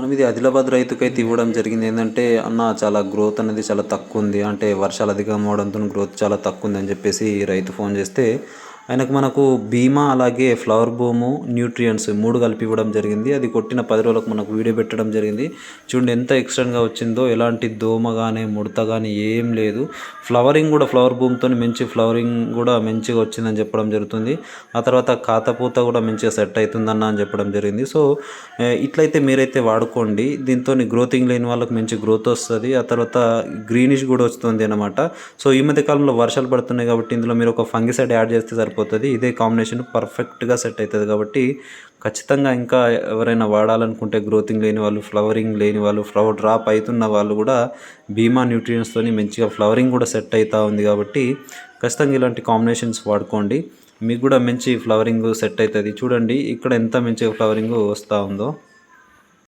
మనం ఇది ఆదిలాబాద్ రైతుకైతే ఇవ్వడం జరిగింది. ఏంటంటే అన్న చాలా గ్రోత్ అనేది చాలా తక్కువ ఉంది, అంటే వర్షాలు అధికంగా అవడంతో గ్రోత్ చాలా తక్కువ ఉంది అని చెప్పేసి రైతు ఫోన్ చేస్తే ఆయనకు మనకు బీమా అలాగే ఫ్లవర్ బూము న్యూట్రియంట్స్ 3 కలిపి ఇవ్వడం జరిగింది. అది కొట్టిన 10 రోజులకు మనకు వీడియో పెట్టడం జరిగింది. చూడండి ఎంత ఎక్స్టెంట్గా వచ్చిందో, ఎలాంటి దోమ కానీ ముడత కానీ ఏం లేదు. ఫ్లవరింగ్ కూడా ఫ్లవర్ బూమ్తో మంచి ఫ్లవరింగ్ కూడా మంచిగా వచ్చిందని చెప్పడం జరుగుతుంది. ఆ తర్వాత కాతపూత కూడా మంచిగా సెట్ అవుతుందన్న అని చెప్పడం జరిగింది. సో ఇట్లయితే మీరైతే వాడుకోండి. దీంతో గ్రోతింగ్ లేని వాళ్ళకి మంచి గ్రోత్ వస్తుంది. ఆ తర్వాత గ్రీనిష్ కూడా వస్తుంది అన్నమాట. సో ఈ మధ్య కాలంలో వర్షాలు పడుతున్నాయి కాబట్టి ఇందులో మీరు ఒక ఫంగిసైడ్ యాడ్ చేస్తే సరిపోతుంది. ఇదే కాంబినేషన్ పర్ఫెక్ట్గా సెట్ అవుతుంది కాబట్టి ఖచ్చితంగా ఇంకా ఎవరైనా వాడాలనుకుంటే గ్రోతింగ్ లేని వాళ్ళు, ఫ్లవరింగ్ లేని వాళ్ళు, ఫ్లవర్ డ్రాప్ అవుతున్న వాళ్ళు కూడా బీమా న్యూట్రియంట్స్తో మంచిగా ఫ్లవరింగ్ కూడా సెట్ అవుతూ ఉంది కాబట్టి ఖచ్చితంగా ఇలాంటి కాంబినేషన్స్ వాడుకోండి. మీకు కూడా మంచి ఫ్లవరింగ్ సెట్ అవుతుంది. చూడండి ఇక్కడ ఎంత మంచిగా ఫ్లవరింగ్ వస్తూ ఉందో.